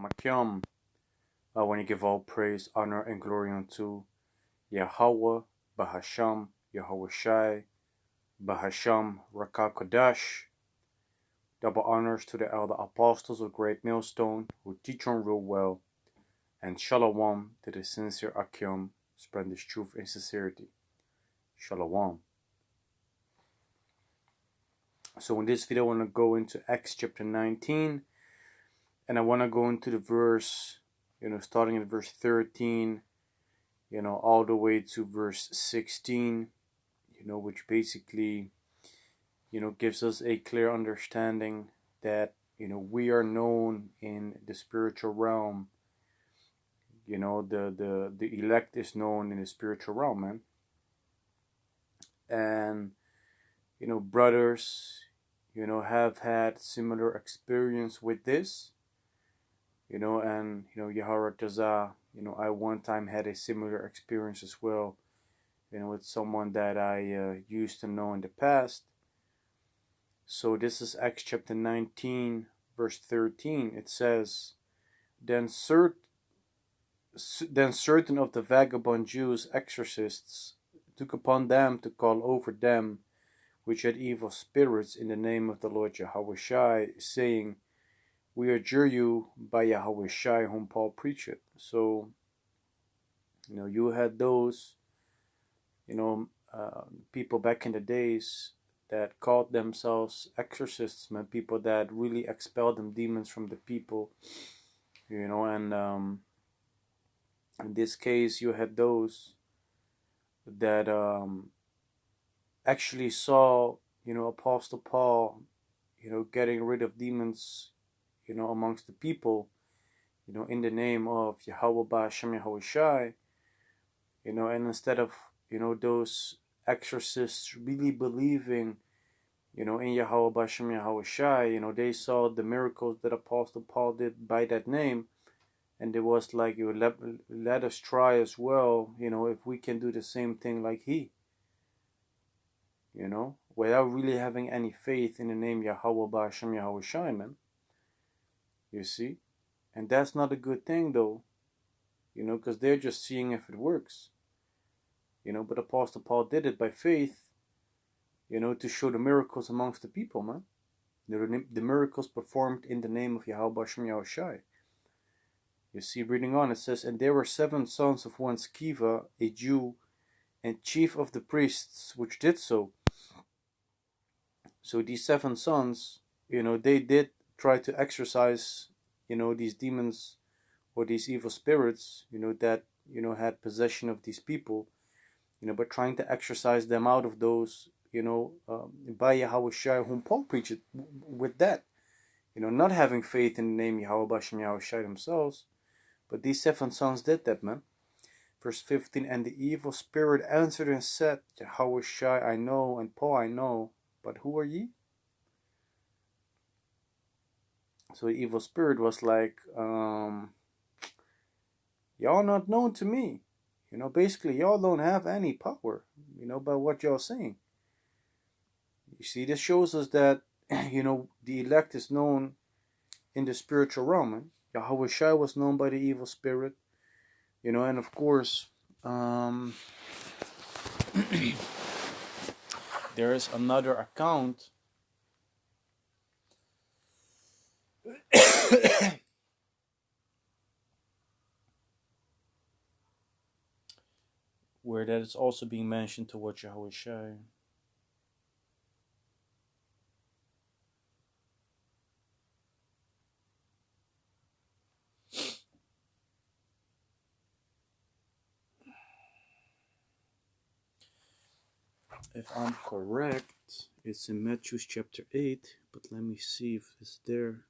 Akim. I want to give all praise, honor, and glory unto Yahweh, Bahasham, Yahawashi I, Bahasham, Rakah Kodash. Double honors to the elder apostles of Great Millstone who teach on real well, and Shalom to the sincere Akim, spread this truth and sincerity. Shalom. So in this video, I want to go into Acts chapter 19, and I want to go into the verse, starting at verse 13, all the way to verse 16, which basically, gives us a clear understanding that, we are known in the spiritual realm. The elect is known in the spiritual realm, man. And, brothers, have had similar experience with this, and, Yahawashi, I one time had a similar experience as well, with someone that I used to know in the past. So this is Acts chapter 19, verse 13. It says, Then certain of the vagabond Jews, exorcists, took upon them to call over them which had evil spirits in the name of the Lord Yahawashi, saying, We adjure you by Yahawashi whom Paul preached. So, you had those, people back in the days that called themselves exorcists, man, people that really expelled them demons from the people, and in this case, you had those that actually saw, Apostle Paul, getting rid of demons, amongst the people, in the name of Yahweh Yahawashi, and instead of, those exorcists really believing, in Yahweh Yahawashi, they saw the miracles that Apostle Paul did by that name, and it was like, let us try as well, if we can do the same thing like he, without really having any faith in the name Yahweh Yahawashi, man. You see? And that's not a good thing, though, because they're just seeing if it works. But Apostle Paul did it by faith, to show the miracles amongst the people, man. The miracles performed in the name of Yahweh Yahawashi. You see, reading on, it says, And there were 7 sons of one Sceva, a Jew, and chief of the priests, which did so. So these 7 sons, they did try to exorcise, these demons or these evil spirits, that, had possession of these people, but trying to exorcise them out of those, by Yahawashi whom Paul preached with that, not having faith in the name Yahweh Yahawashi themselves, but these 7 sons did that, man. Verse 15, And the evil spirit answered and said, Yahawashi I know, and Paul I know, but who are ye? So the evil spirit was like, y'all not known to me. Basically, y'all don't have any power, by what y'all saying. You see, this shows us that, the elect is known in the spiritual realm. And Yahawashi was known by the evil spirit, and of course, there is another account where that is also being mentioned to what Yahawashi. If I'm correct, it's in Matthew chapter 8, but let me see if it's there.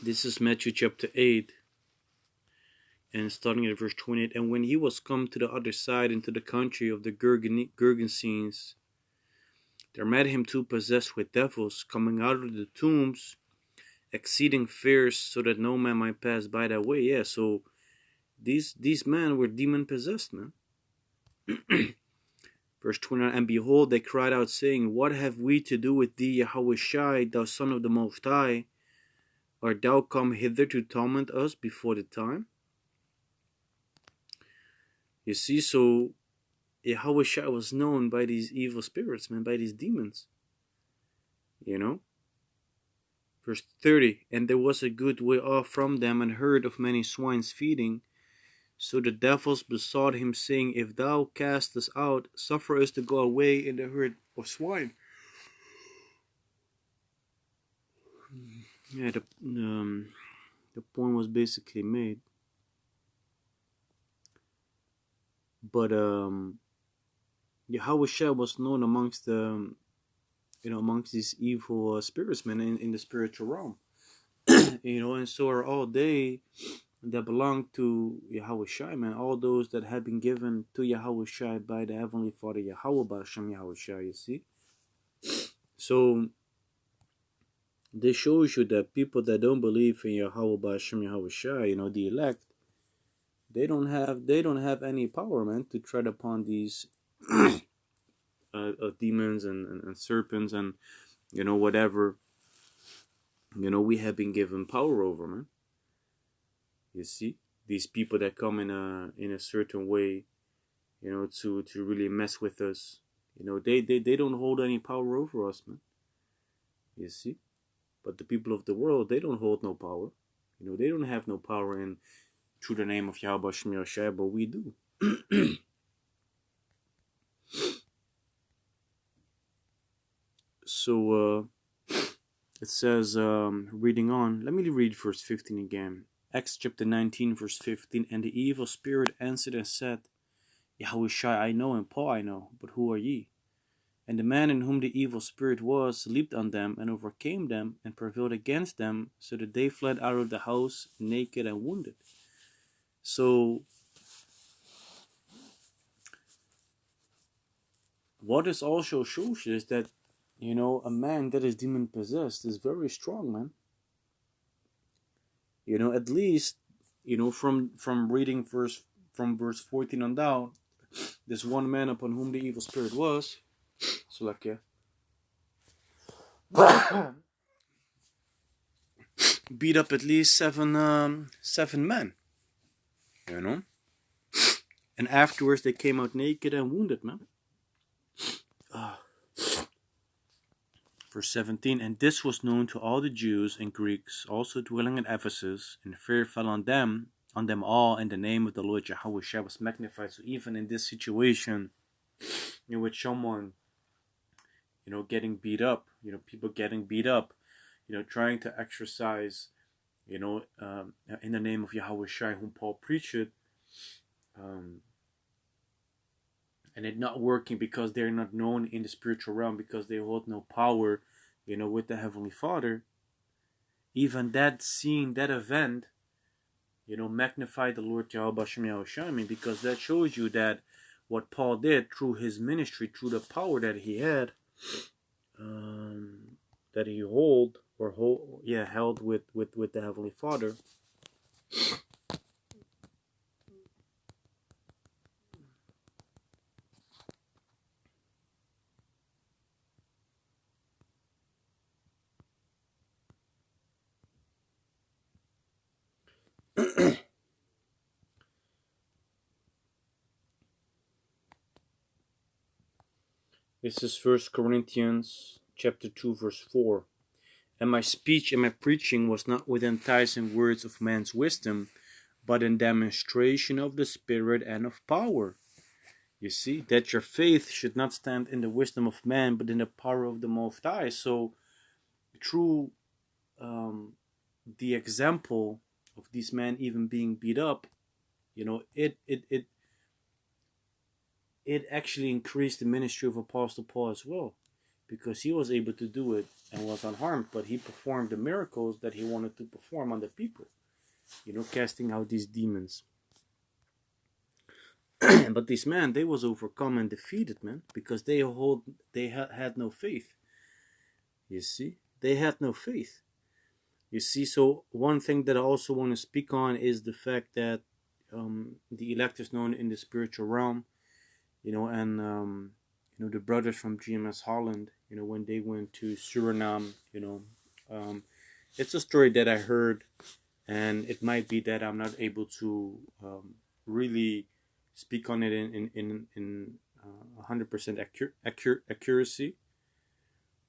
This is Matthew chapter 8, and starting at verse 28. And when he was come to the other side into the country of the Gergesenes, there met him 2 possessed with devils, coming out of the tombs, exceeding fierce, so that no man might pass by that way. Yeah, so These men were demon possessed, man. Verse 29, and behold, they cried out, saying, what have we to do with thee, Yahawashi I, thou son of the Most High? Art thou come hither to torment us before the time? You see, so Yahawashi I was known by these evil spirits, man, by these demons. You know? Verse 30, and there was a good way off from them, and herd of many swines feeding. So the devils besought him, saying, if thou cast us out, suffer us to go away in the herd of swine. Yeah, the point was basically made. But Yahawashi was known amongst the amongst these evil spirits, man, in the spiritual realm. And so are all they that belong to Yahawashi, man, all those that have been given to Yahawashi by the Heavenly Father, Yahawashi, you see. So this shows you that people that don't believe in Yahawashi, the elect, they don't have any power, man, to tread upon these demons and serpents and whatever we have been given power over, man. You see, these people that come in a certain way, to really mess with us, they don't hold any power over us, man. You see, but the people of the world, they don't hold no power. They don't have no power in through the name of Yahawashi, but we do. So it says, reading on, let me read verse 15 again. Acts chapter 19, verse 15, and the evil spirit answered and said, Yahawashi I know, and Paul I know, but who are ye? And the man in whom the evil spirit was leaped on them and overcame them and prevailed against them, so that they fled out of the house naked and wounded. So what this also shows is that a man that is demon possessed is very strong, man. At least from reading verse 14 on down, this one man upon whom the evil spirit was, so like beat up at least seven men, and afterwards they came out naked and wounded, man. Verse 17, and this was known to all the Jews and Greeks also dwelling in Ephesus, and fear fell on them all, and the name of the Lord Yahawashi was magnified. So even in this situation, with someone, getting beat up, people getting beat up, trying to exercise, in the name of Yahawashi, whom Paul preached, and it not working because they're not known in the spiritual realm, because they hold no power, with the Heavenly Father. Even that scene, that event, magnified the Lord Yahawashi, because that shows you that what Paul did through his ministry, through the power that he had, that he held with the Heavenly Father. This is 1 Corinthians chapter 2, verse 4. And my speech and my preaching was not with enticing words of man's wisdom, but in demonstration of the Spirit and of power. You see, that your faith should not stand in the wisdom of man, but in the power of the Most High. So, through the example of these men even being beat up, it actually increased the ministry of Apostle Paul as well, because he was able to do it and was unharmed, but he performed the miracles that he wanted to perform on the people, casting out these demons. But these men, they was overcome and defeated, man, because they had no faith. You see, they had no faith. You see, so one thing that I also want to speak on is the fact that the elect is known in the spiritual realm, and the brothers from GMS Holland, when they went to Suriname, it's a story that I heard, and it might be that I'm not able to really speak on it in 100% accuracy.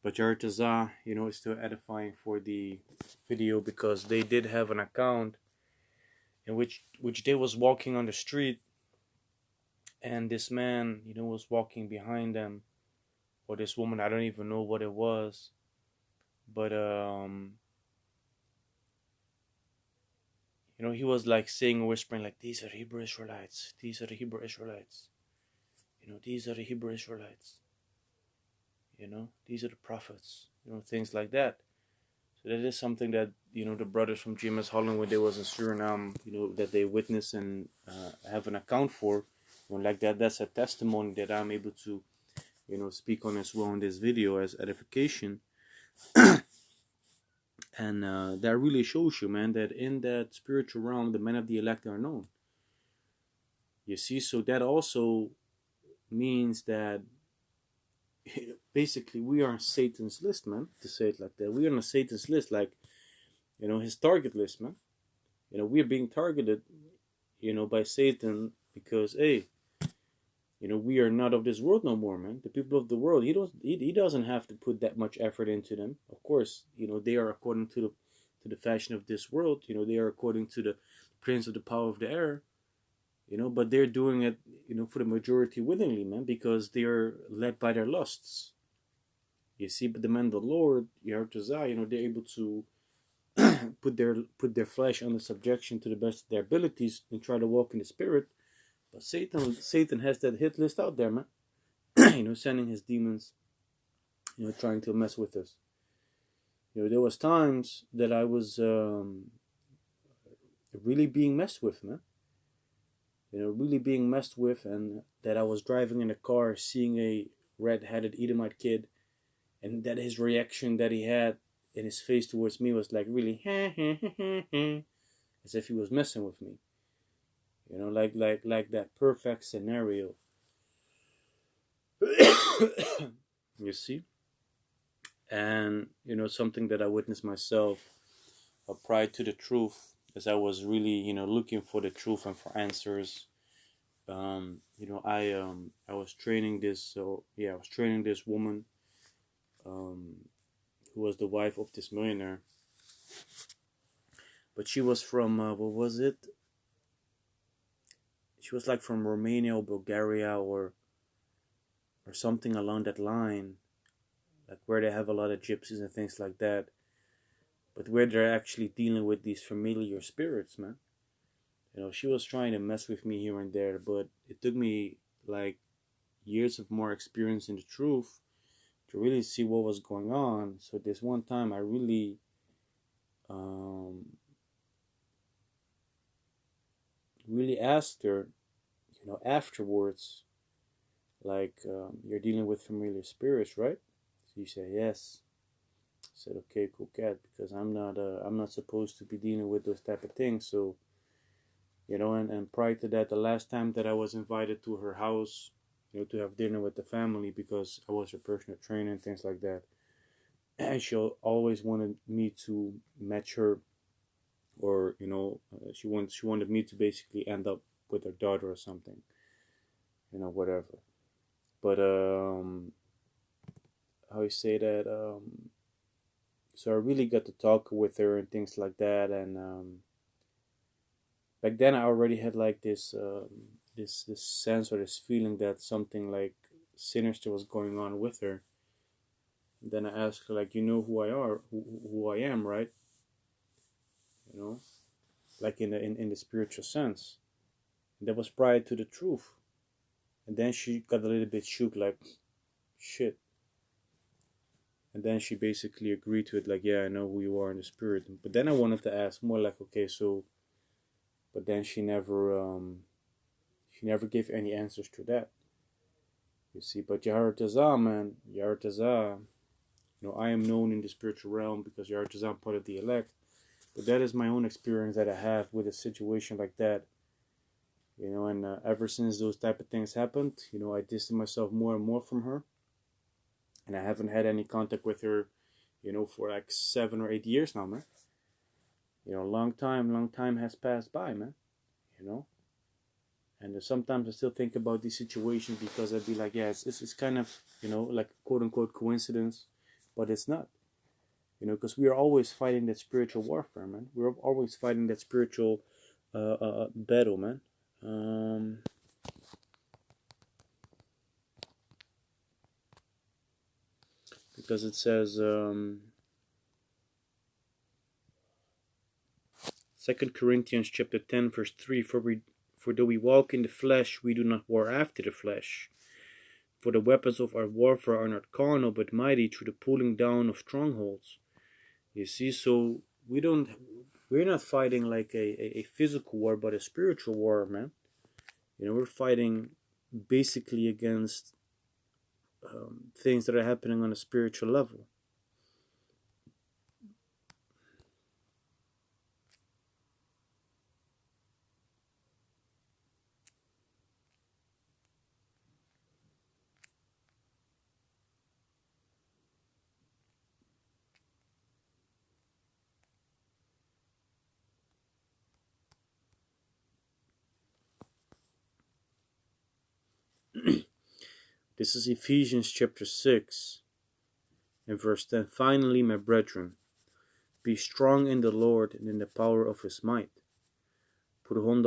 But Yartaza, is still edifying for the video because they did have an account in which they was walking on the street, and this man, was walking behind them, or this woman, I don't even know what it was, but he was like saying, whispering, like, these are the Hebrew Israelites, these are the Hebrew Israelites, these are the Hebrew Israelites, these are the prophets, things like that. So that is something that, the brothers from GMS Holland, when they was in Suriname, that they witness and have an account for, like that. That's a testimony that I'm able to, speak on as well in this video as edification. And that really shows you, man, that in that spiritual realm, the men of the elect are known. You see, so that also means that basically we are on Satan's list, man, to say it like that. We are on Satan's list, like, his target list, man. We are being targeted, by Satan because, hey, we are not of this world no more, man. The people of the world, he doesn't have to put that much effort into them. Of course, they are according to the fashion of this world. They are according to the prince of the power of the air. But they're doing it, for the majority willingly, man, because they are led by their lusts. You see, but the men of the Lord, they're able to put their flesh under subjection to the best of their abilities and try to walk in the spirit. But Satan has that hit list out there, man. Sending his demons, trying to mess with us. There was times that I was really being messed with, man. Really being messed with, and that I was driving in a car, seeing a red-headed Edomite kid, and that his reaction that he had in his face towards me was like really, as if he was messing with me. Like that perfect scenario. You see? And, something that I witnessed myself, prior to the truth, as I was really, looking for the truth and for answers. I was training this, woman, who was the wife of this millionaire. But she was from, what was it? She was like from Romania or Bulgaria or something along that line, like where they have a lot of gypsies and things like that, but where they're actually dealing with these familiar spirits, man. She was trying to mess with me here and there, but it took me like years of more experience in the truth to really see what was going on. So this one time I really asked her, afterwards, like, you're dealing with familiar spirits, right? She said, yes. I said, okay, cool cat, because I'm not supposed to be dealing with those type of things. So, and prior to that, the last time that I was invited to her house, to have dinner with the family, because I was her personal trainer and things like that, and she always wanted me to match her, or she wanted me to basically end up with her daughter or something, whatever. But how you say that? So I really got to talk with her and things like that, and back then I already had like this this sense or this feeling that something like sinister was going on with her. And then I asked her, like, who who I am, right? Like in the spiritual sense. And that was prior to the truth. And then she got a little bit shook, like, shit. And then she basically agreed to it, like, yeah, I know who you are in the spirit. But then I wanted to ask more, like, okay, so, but then she never gave any answers to that. You see, but Yahawashi, man, Yahawashi, I am known in the spiritual realm because Yahawashi, I'm part of the elect. But that is my own experience that I have with a situation like that. And ever since those type of things happened, I distanced myself more and more from her, and I haven't had any contact with her, for like 7 or 8 years now, man. Long time has passed by, man. You know, and sometimes I still think about these situations because I'd be like, yeah, it's kind of, like quote unquote coincidence, but it's not. Because we are always fighting that spiritual warfare, man. We're always fighting that spiritual battle, man. Um, because it says, 2 Corinthians chapter 10, verse 3, for though we walk in the flesh, we do not war after the flesh. For the weapons of our warfare are not carnal, but mighty through the pulling down of strongholds. You see, so we're not fighting like a physical war, but a spiritual war, man. We're fighting basically against things that are happening on a spiritual level. This is Ephesians chapter 6 and verse 10. Finally, my brethren, be strong in the Lord and in the power of his might. Put on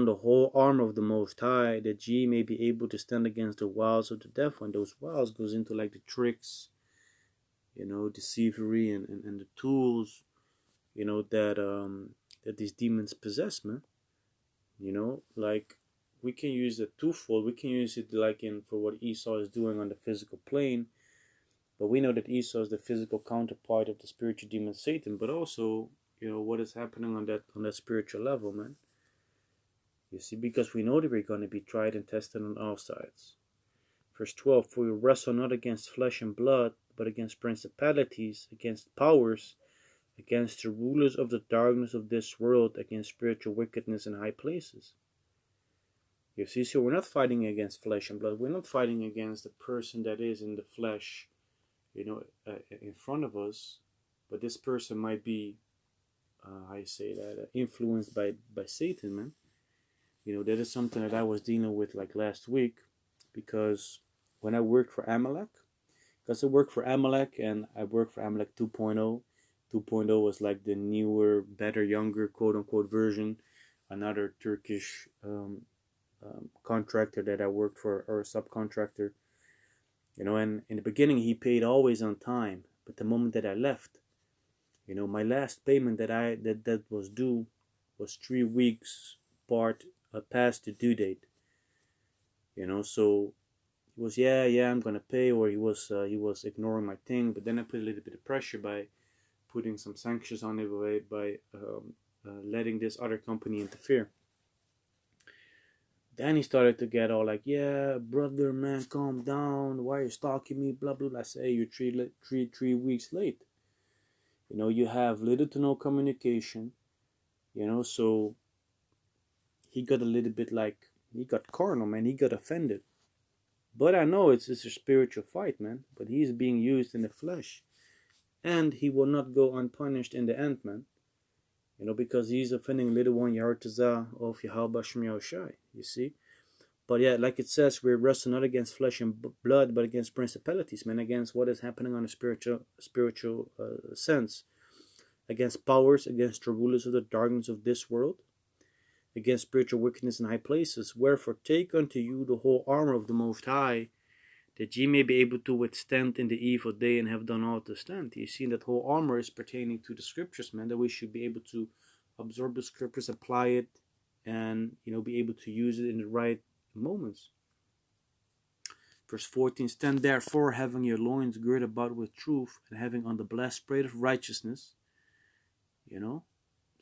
the whole armor of the Most High, that ye may be able to stand against the wiles of the devil. And those wiles goes into like the tricks, deceivery and the tools, that these demons possess, man. Like we can use it twofold. We can use it like for what Esau is doing on the physical plane, but we know that Esau is the physical counterpart of the spiritual demon Satan. But also, what is happening on that spiritual level, man. You see, because we know that we're going to be tried and tested on all sides. Verse 12, for we wrestle not against flesh and blood, but against principalities, against powers, against the rulers of the darkness of this world, against spiritual wickedness in high places. You see, so we're not fighting against flesh and blood. We're not fighting against the person that is in the flesh, in front of us. But this person might be, influenced by Satan, man. That is something that I was dealing with like last week, because when I worked for Amalek, and I worked for Amalek 2.0. 2.0 was like the newer, better, younger, quote-unquote version. Another Turkish contractor that I worked for, or a subcontractor. And in the beginning he paid always on time. But the moment that I left, my last payment that was due was 3 weeks past the due date. So he was, yeah, I'm gonna pay, or he was ignoring my thing. But then I put a little bit of pressure by putting some sanctions on it by letting this other company interfere. Then he started to get all like, yeah, brother, man, calm down. Why are you stalking me? Blah blah blah. I say, hey, you're three weeks late. You have little to no communication. So he got a little bit like, he got carnal, man. He got offended. But I know it's a spiritual fight, man. But he's being used in the flesh. And he will not go unpunished in the end, man. Because he's offending little one Yahawashi of Yahawashi I. You see? But yeah, like it says, we wrestle not against flesh and blood, but against principalities, man. Against what is happening on a spiritual sense. Against powers, against the rulers of the darkness of this world. Against spiritual wickedness in high places. Wherefore take unto you the whole armor of the Most High, that ye may be able to withstand in the evil day and have done all to stand. You see, that whole armor is pertaining to the scriptures, man, that we should be able to absorb the scriptures, apply it, and be able to use it in the right moments. Verse 14, stand therefore, having your loins girt about with truth, and having on the breastplate of righteousness. So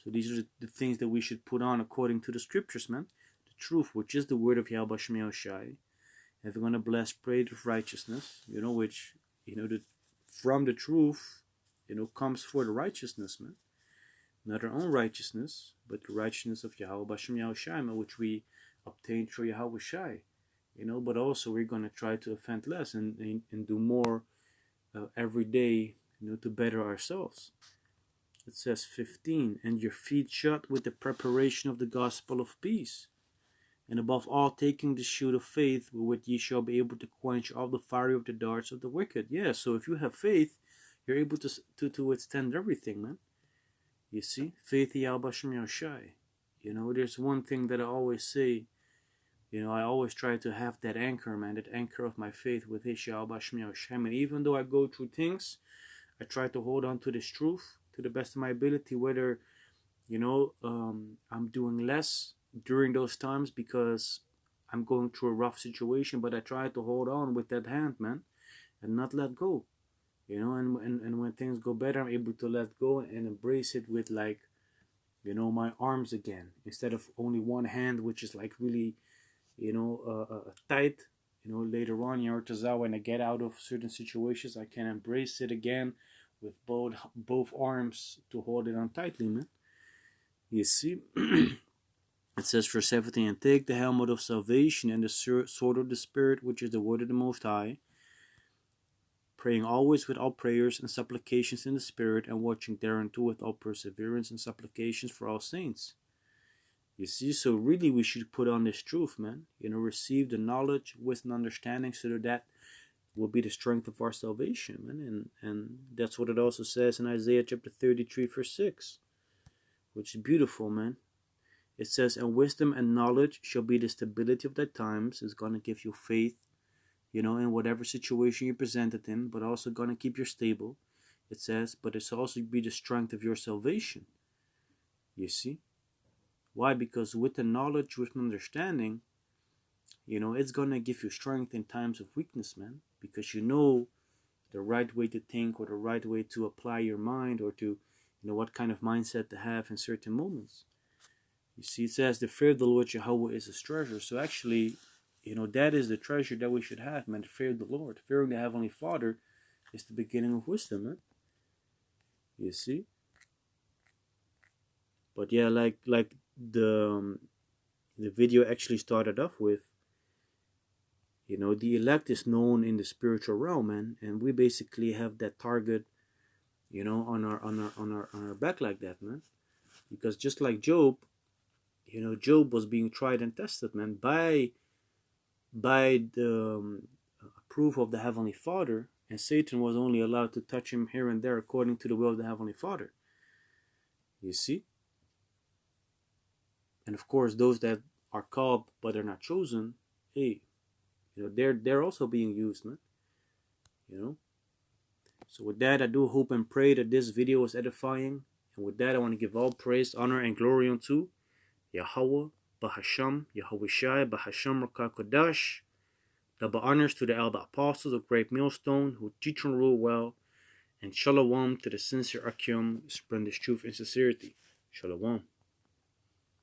these are the things that we should put on according to the scriptures, man. The truth, which is the word of Yahawashi I. Having on a breastplate of righteousness, which, from the truth, comes for the righteousness, man. Not our own righteousness, but the righteousness of Yahawashi I, which we obtained through Yahawashi I. But also we're going to try to offend less and do more every day, to better ourselves. It says 15, and your feet shod with the preparation of the gospel of peace. And above all, taking the shield of faith, with which ye shall be able to quench all the fire of the darts of the wicked. Yeah, so if you have faith, you're able to withstand everything, man. You see? Faith Yahawashi. There's one thing that I always say, I always try to have that anchor, man, that anchor of my faith with Yahawashi. And even though I go through things, I try to hold on to this truth to the best of my ability, whether, I'm doing less during those times because I'm going through a rough situation, but I try to hold on with that hand, man, and not let go. And when things go better, I'm able to let go and embrace it with, like, my arms again, instead of only one hand, which is like really, tight. Later on, when I get out of certain situations, I can embrace it again with both arms to hold it on tightly, man. You see? It says, verse 17, and take the helmet of salvation and the sword of the Spirit, which is the word of the Most High, praying always with all prayers and supplications in the Spirit, and watching thereunto with all perseverance and supplications for all saints. You see, so really we should put on this truth, man. Receive the knowledge, wisdom, understanding, so that will be the strength of our salvation, man. And that's what it also says in Isaiah chapter 33, verse 6, which is beautiful, man. It says, and wisdom and knowledge shall be the stability of thy times. It's going to give you faith, in whatever situation you're presented in, but also going to keep you stable. It says, but it's also be the strength of your salvation. You see? Why? Because with the knowledge, with understanding, it's going to give you strength in times of weakness, man. Because you know the right way to think, or the right way to apply your mind, or to, what kind of mindset to have in certain moments. You see, it says, the fear of the Lord Jehovah is his treasure. So actually, that is the treasure that we should have, man. The fear of the Lord. Fearing the Heavenly Father is the beginning of wisdom, man. You see? But yeah, like the video actually started off with, the elect is known in the spiritual realm, man. And we basically have that target, on our back like that, man. Because just like Job, Job was being tried and tested, man, by the approval of the Heavenly Father, and Satan was only allowed to touch him here and there according to the will of the Heavenly Father. You see? And of course, those that are called but are not chosen, hey, they're also being used, man. So with that, I do hope and pray that this video was edifying. And with that, I want to give all praise, honor, and glory unto Yahweh, Bahasham, Yahawashi, Bahasham, Rakakodash. Double honors to the elder apostles of Great Millstone who teach and rule well. And shalom to the sincere Akim, spread this truth in sincerity. Shalom.